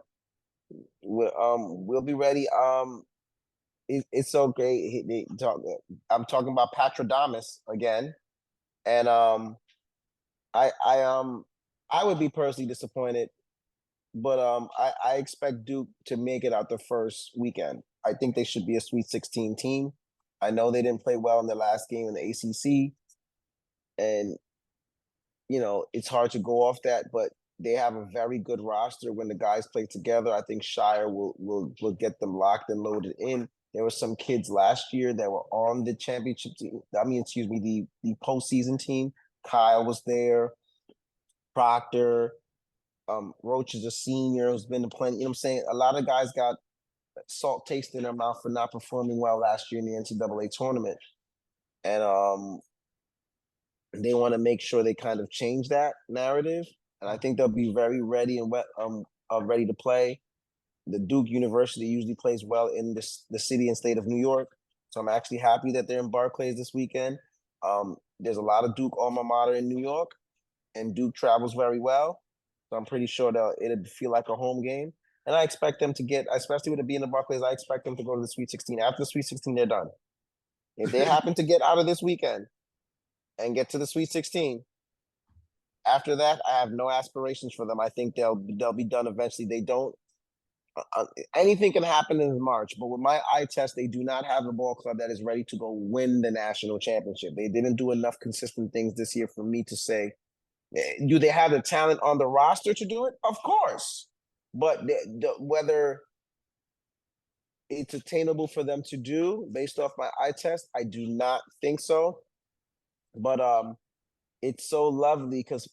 we'll be ready. It's so great. I'm talking about Patradamus again, and I would be personally disappointed, but I expect Duke to make it out the first weekend. I think they should be a Sweet 16 team. I know they didn't play well in the last game in the ACC, and it's hard to go off that, but they have a very good roster when the guys play together. I think Shire will get them locked and loaded in. There were some kids last year that were on the championship team. The postseason team. Kyle was there. Proctor. Roach is a senior who's been to plenty. You know what I'm saying? A lot of guys got salt taste in their mouth for not performing well last year in the NCAA tournament. And they want to make sure they kind of change that narrative. And I think they'll be very ready and ready to play. The Duke University usually plays well in the city and state of New York. So I'm actually happy that they're in Barclays this weekend. There's a lot of Duke alma mater in New York, and Duke travels very well. So I'm pretty sure that it'll feel like a home game. And I expect them to get, especially with it being in Barclays, I expect them to go to the Sweet 16. After the Sweet 16, they're done. If they happen to get out of this weekend and get to the Sweet 16, after that, I have no aspirations for them. I think they'll be done eventually. They don't. Anything can happen in March, but with my eye test, they do not have a ball club that is ready to go win the national championship. They didn't do enough consistent things this year for me to say, do they have the talent on the roster to do it? Of course. But whether it's attainable for them to do based off my eye test, I do not think so. But it's so lovely because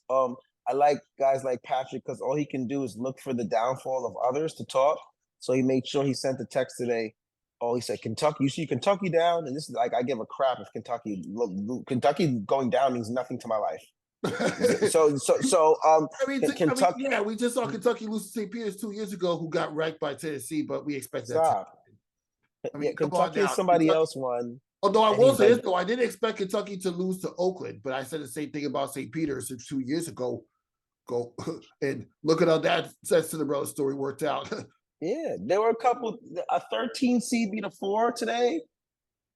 I like guys like Patrick because all he can do is look for the downfall of others to talk. So he made sure he sent a text today. Oh, he said, Kentucky, you see Kentucky down? And this is like, I give a crap if Kentucky going down means nothing to my life. Kentucky. Yeah, we just saw Kentucky lose to St. Peter's 2 years ago, who got ranked by Tennessee, but we expect that. Stop. Kentucky is somebody else won. Although I will say this, though, I didn't expect Kentucky to lose to Oakland, but I said the same thing about St. Peter's 2 years ago. Go and look at how that Cinderella story worked out. Yeah, there were a 13 seed beat a 4 today.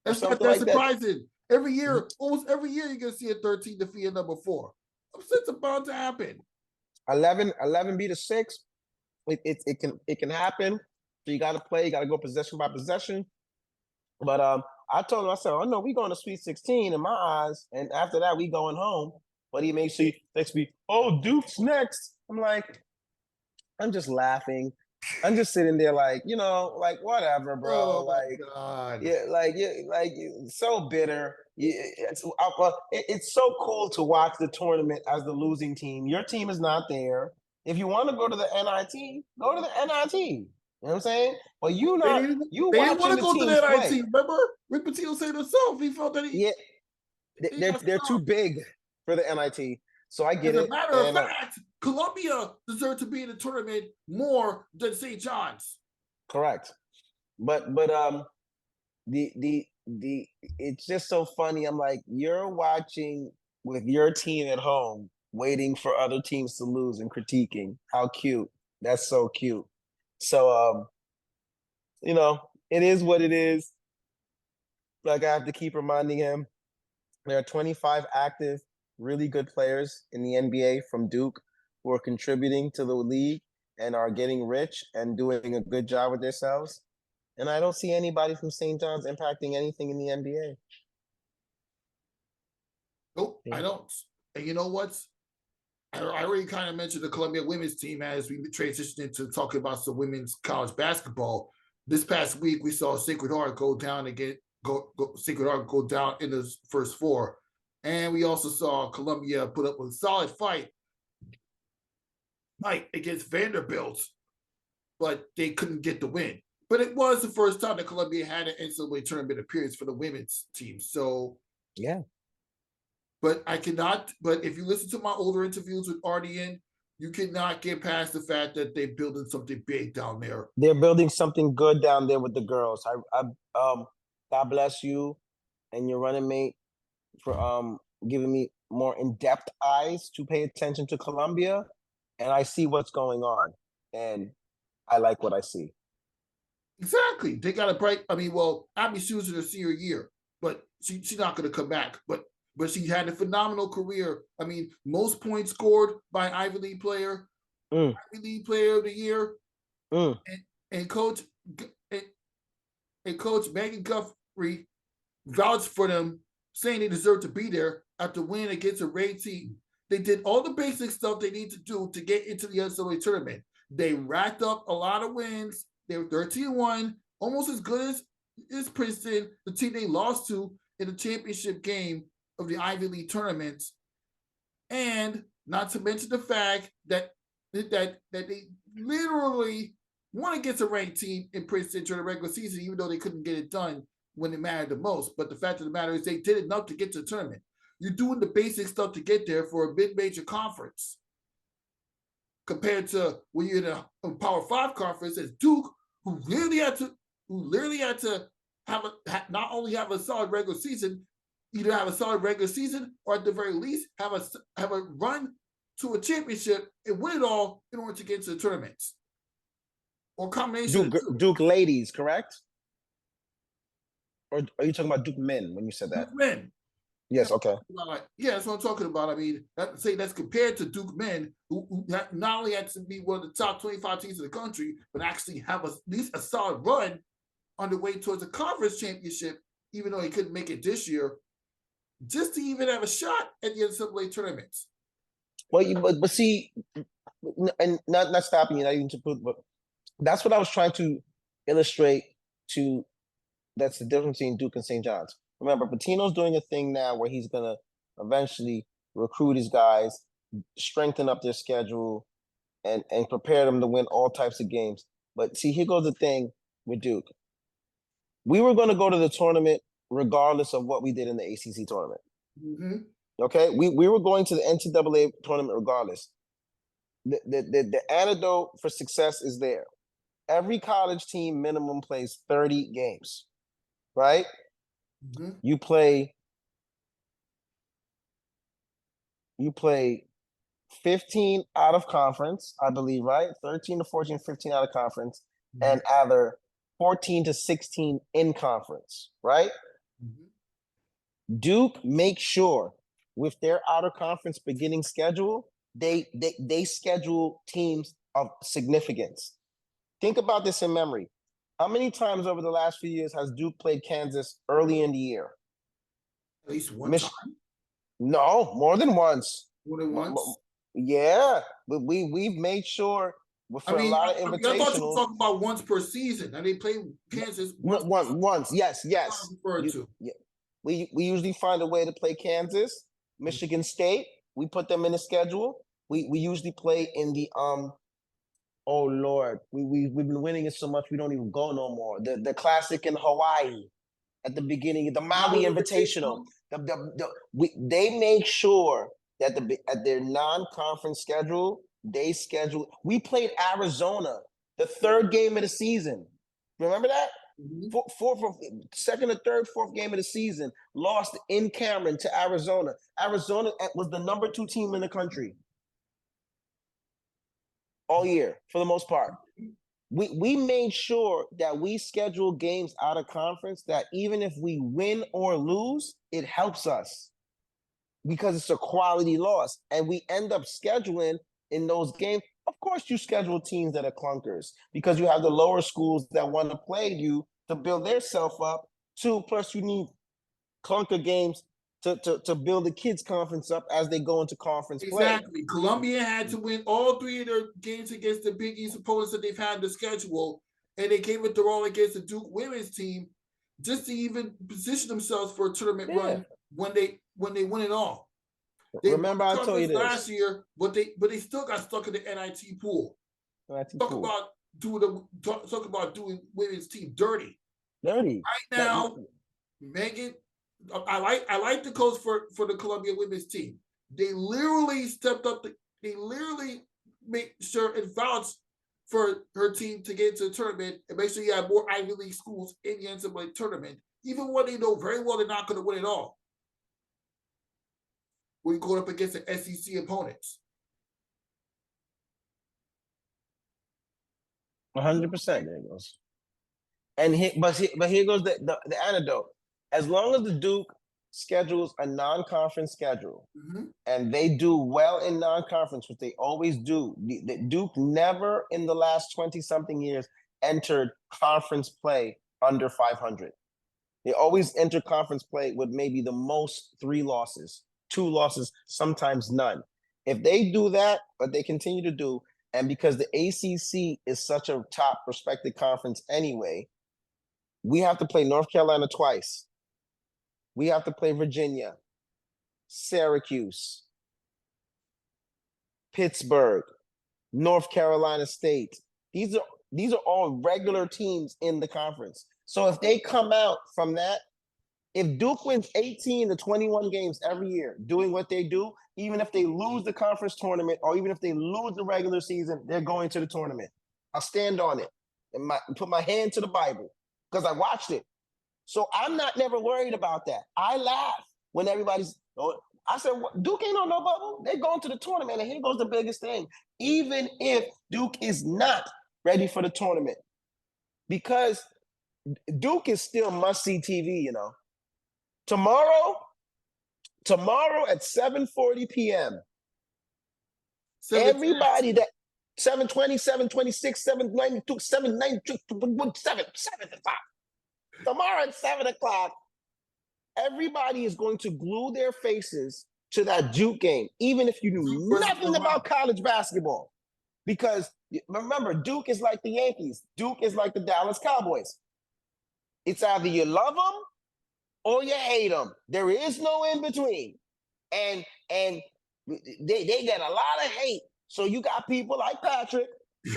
That's surprising. Every year, almost every year, you're gonna see a 13 defeat a number 4. It's about to happen. 11 beat a 6. It can happen. So you got to play. You got to go possession by possession. But I told him, I said, "Oh no, we going to Sweet 16 in my eyes, and after that, we going home." But he made sure next week, "Oh, Duke's next." I'm like, I'm just laughing. I'm just sitting there like, whatever, bro. God. So bitter. It's so cool to watch the tournament as the losing team. Your team is not there. If you want to go to the NIT, go to the NIT. You know what I'm saying? But they didn't want to go to the NIT. Play. Remember, Rick Pitino said himself. He felt that they're too big for the NIT. So I get it. As a matter of fact, Columbia deserved to be in the tournament more than St. John's. Correct. But it's just so funny. I'm like, you're watching with your team at home, waiting for other teams to lose and critiquing. How cute. That's so cute. So it is what it is. Like, I have to keep reminding him there are 25 active really good players in the NBA from Duke. who are contributing to the league and are getting rich and doing a good job with themselves. And I don't see anybody from St. John's impacting anything in the NBA. Nope, Yeah. I don't. And you know what? I already kind of mentioned the Columbia women's team as we transitioned into talking about some women's college basketball. This past week, we saw Sacred Heart go down again. Sacred Heart go down in the first four, and we also saw Columbia put up a solid fight against Vanderbilt, but they couldn't get the win. But it was the first time that Columbia had an NCAA tournament appearance for the women's team. So yeah. But if you listen to my older interviews with RDN, you cannot get past the fact that they're building something big down there. They're building something good down there with the girls. God bless you and your running mate for giving me more in-depth eyes to pay attention to Columbia. And I see what's going on. And I like what I see. Exactly. They got a bright, Abby Sue's in her senior year, but she's not going to come back. But she had a phenomenal career. Most points scored by Ivy League player, Ivy League player of the year, and coach Megan Guthrie vouched for them, saying they deserve to be there after winning against a ranked team. They did all the basic stuff they need to do to get into the NCAA tournament. They racked up a lot of wins. They were 13-1, almost as good as Princeton, the team they lost to in the championship game of the Ivy League tournament. And not to mention the fact that they literally won against a ranked team in Princeton during the regular season, even though they couldn't get it done when it mattered the most. But the fact of the matter is they did enough to get to the tournament. You're doing the basic stuff to get there for a mid-major conference compared to when you're in a Power 5 conference as Duke, who literally had to not only have a solid regular season, either have a solid regular season or at the very least have a run to a championship and win it all in order to get to the tournaments. Or combination Duke ladies, correct? Or are you talking about Duke men when you said that? Duke men. Yes, okay. Yeah, that's what I'm talking about. That's compared to Duke men who not only had to be one of the top 25 teams in the country, but actually have at least a solid run on the way towards a conference championship, even though he couldn't make it this year, just to even have a shot at the NCAA tournaments. Well, but see, and not stopping you, not even to put, but that's what I was trying to illustrate to. That's the difference between Duke and St. John's. Remember, Pitino's doing a thing now where he's gonna eventually recruit his guys, strengthen up their schedule, and prepare them to win all types of games. But see, here goes the thing with Duke. We were going to go to the tournament regardless of what we did in the ACC tournament. Mm-hmm. Okay, we were going to the NCAA tournament regardless. The antidote for success is there. Every college team minimum plays 30 games, right? Mm-hmm. You play 15 out of conference, I believe, right? 13 to 14, 15 out of conference, and either 14 to 16 in conference, right? Mm-hmm. Duke makes sure with their out of conference beginning schedule, they schedule teams of significance. Think about this in memory. How many times over the last few years has Duke played Kansas early in the year? At least one time? No, more than once. More than once? Yeah, but we've made sure for a lot of invitationals. I thought you were talking about once per season, and they play Kansas once. Yes. Yeah. We usually find a way to play Kansas, Michigan State. We put them in the schedule. We usually play in the oh Lord, we've been winning it so much we don't even go no more. The classic in Hawaii at the beginning, the Maui Invitational. They make sure that at their non-conference schedule, we played Arizona, the third game of the season. Remember that? Mm-hmm. Second or third, fourth game of the season, lost in Cameron to Arizona. Arizona was the number 2 team in the country all year, for the most part. We made sure that we schedule games out of conference that even if we win or lose, it helps us because it's a quality loss. And we end up scheduling in those games, of course you schedule teams that are clunkers because you have the lower schools that want to play you to build their self up. Too, plus you need clunker games to build the kids' conference up as they go into conference play. Exactly. Columbia had to win all 3 of their games against the Big East opponents that they've had in the schedule, and they gave it their all against the Duke women's team just to even position themselves for a tournament run when they win it all. They Remember, I told you this last year, but they still got stuck in the NIT pool. Talk about doing women's team dirty. Right now, Megan, I like the coach for the Columbia women's team. They literally stepped up. They literally made sure and vouched for her team to get into the tournament and make sure you have more Ivy League schools in the NCAA tournament, even when they know very well they're not going to win it all. When you go up against the SEC opponents. 100%. There it goes. And here goes the antidote. As long as the Duke schedules a non-conference schedule, and they do well in non-conference, which they always do. The Duke never in the last 20-something years entered conference play under 500. They always enter conference play with maybe the most 3 losses, 2 losses, sometimes none. If they do that, but they continue to do, and because the ACC is such a top respected conference anyway, we have to play North Carolina twice. We have to play Virginia, Syracuse, Pittsburgh, North Carolina State. These are all regular teams in the conference. So if they come out from that, if Duke wins 18 to 21 games every year doing what they do, even if they lose the conference tournament or even if they lose the regular season, they're going to the tournament. I'll stand on it and put my hand to the Bible because I watched it. So I'm never worried about that. I laugh when everybody's, I said, Duke ain't on no bubble. They're going to the tournament. And here goes the biggest thing. Even if Duke is not ready for the tournament, because Duke is still must-see TV, you know. Tomorrow at 7:40 p.m., everybody that 7:20, 7:26, 7:92, 7:92, 7 o'clock. Tomorrow at 7 o'clock, everybody is going to glue their faces to that Duke game, even if you knew nothing about college basketball. Because remember, Duke is like the Yankees. Duke is like the Dallas Cowboys. It's either you love them or you hate them. There is no in between. And they get a lot of hate. So you got people like Patrick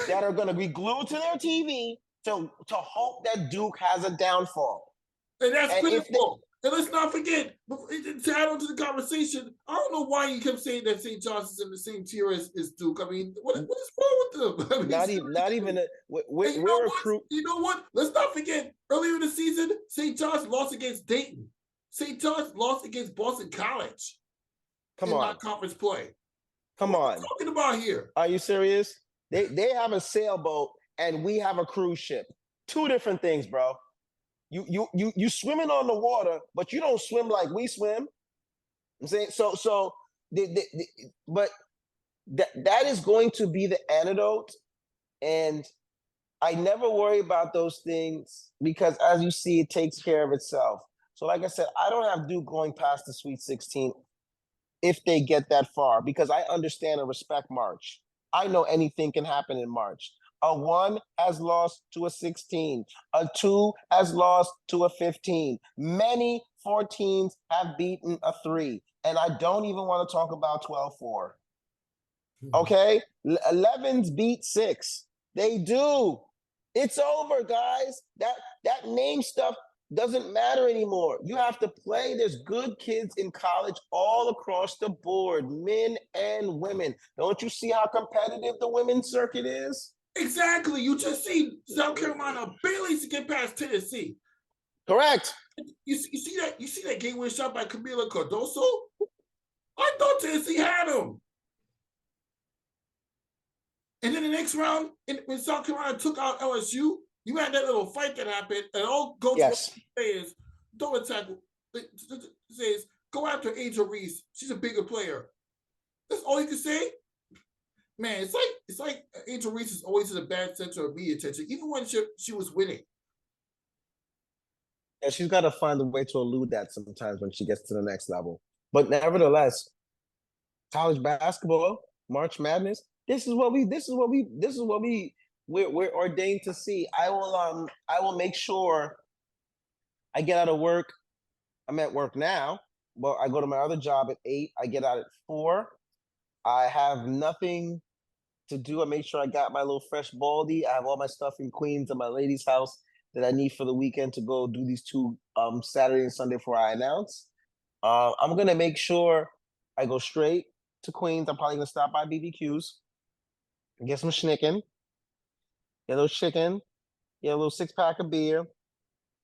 that are going to be glued to their TV to hope that Duke has a downfall. And that's pitiful. And let's not forget, to add on to the conversation, I don't know why you kept saying that St. John's is in the same tier as Duke. I mean, what is wrong with them? I mean, not even we're a crew. You know what? Let's not forget, earlier in the season, St. John's lost against Dayton. St. John's lost against Boston College. Come on. Conference play. Come on. What are we talking about here? Are you serious? They have a sailboat and we have a cruise ship. 2 different things, bro. You swimming on the water, but you don't swim like we swim. I'm saying but that is going to be the antidote, and I never worry about those things because, as you see, it takes care of itself. So, like I said, I don't have Duke going past the Sweet 16 if they get that far because I understand and respect March. I know anything can happen in March. A 1 has lost to a 16. A 2 has lost to a 15. Many 14s have beaten a 3. And I don't even want to talk about 12-4. Okay? 11s beat 6. They do. It's over, guys. That name stuff doesn't matter anymore. You have to play. There's good kids in college all across the board, men and women. Don't you see how competitive the women's circuit is? Exactly. You just see South Carolina barely to get past Tennessee. Correct. You see that game winning shot by Camila Cardoso? I thought Tennessee had him. And then the next round, when South Carolina took out LSU, you had that little fight that happened, and all go to players don't attack. Says go after Angel Reese. She's a bigger player. That's all you can say. Man, it's like Angel Reese is always in a bad center of media attention, even when she was winning. And she's got to find a way to elude that sometimes when she gets to the next level. But nevertheless, college basketball, March Madness. We're ordained to see. I will make sure I get out of work. I'm at work now, but I go to my other job at 8. I get out at 4. I have nothing to do. I make sure I got my little fresh baldy. I have all my stuff in Queens at my lady's house that I need for the weekend to go do these 2 Saturday and Sunday before I announce. I'm gonna make sure I go straight to Queens. I'm probably gonna stop by BBQ's, get some schnickin, get a little chicken, get a little 6-pack of beer,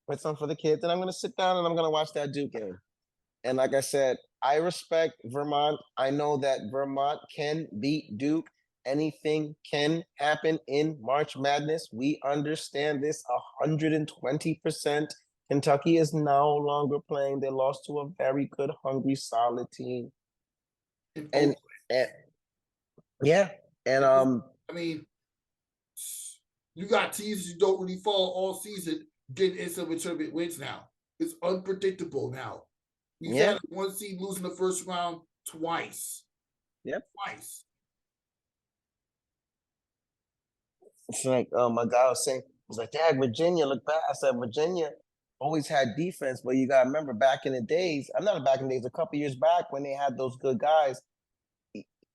put some for the kids, and I'm gonna sit down and I'm gonna watch that Duke game. And like I said, I respect Vermont. I know that Vermont can beat Duke. Anything can happen in March Madness. We understand this 120%. Kentucky is no longer playing. They lost to a very good, hungry, solid team. And yeah, and I mean, you got teams you don't really follow all season getting NCAA tournament wins now. It's unpredictable now. We've had one seed losing the first round twice. Yep. Twice. It's like, my guy was saying, he's like, Dad, Virginia, look back. I said, Virginia always had defense, but you got to remember back in the days, I'm not back in the days, a couple years back when they had those good guys,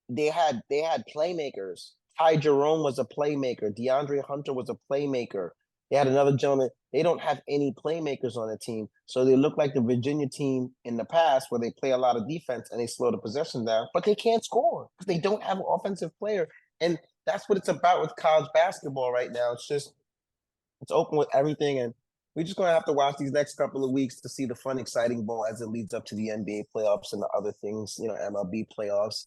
they had playmakers. Ty Jerome was a playmaker. DeAndre Hunter was a playmaker. They had another gentleman. They don't have any playmakers on the team. So they look like the Virginia team in the past where they play a lot of defense and they slow the possession down, but they can't score because they don't have an offensive player. And that's what it's about with college basketball right now. It's open with everything. And we're just going to have to watch these next couple of weeks to see the fun, exciting ball as it leads up to the NBA playoffs and the other things, MLB playoffs.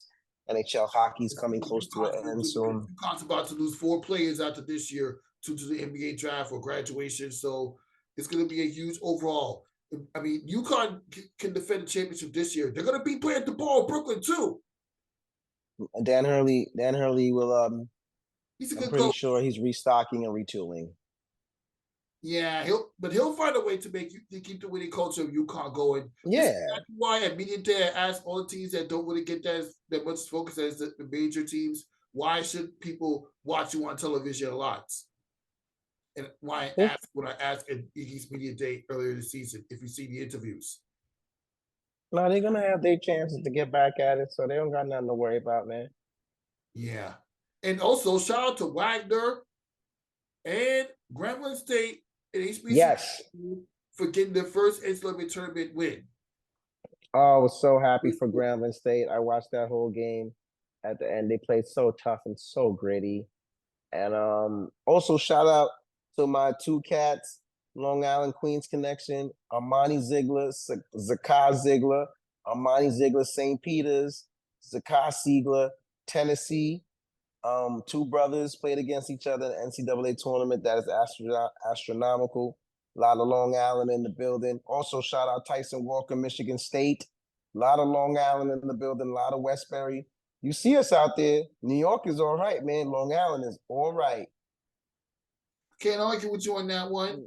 NHL hockey's coming close to an end soon. UConn's about to lose 4 players after this year to the NBA draft or graduation. So it's going to be a huge overall. I mean, UConn can defend the championship this year. They're going to be playing the ball in Brooklyn too. Dan Hurley will. I'm pretty coach. sure he's restocking and retooling. Yeah, he'll find a way to keep the winning culture of UConn going. Yeah, that's why at media day I asked all the teams that don't really get that much focus as the major teams, why should people watch you on television a lot? And why when I asked at Iggy's media day earlier this season, if you see the interviews. No, they're gonna have their chances to get back at it, so they don't got nothing to worry about, man. Yeah, and also shout out to Wagner and Grambling State and HBCU for getting their first NCAA tournament win. Oh, I was so happy for Grambling State. I watched that whole game. At the end, they played so tough and so gritty. And also shout out to my 2 cats, Long Island Queens connection, Armani Ziegler, Zakah Ziegler, Armani Ziegler, St. Peter's, Zakah Ziegler, Tennessee. 2 brothers played against each other in the NCAA tournament. That is astronomical. A lot of Long Island in the building. Also, shout out Tyson Walker, Michigan State. A lot of Long Island in the building. A lot of Westbury. You see us out there. New York is all right, man. Long Island is all right. Can't argue with you on that one.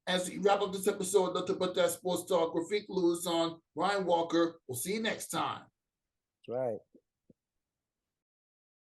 As we wrap up this episode, nothing but that sports talk. Rafiq Lewis on Ryan Walker. We'll see you next time. That's right.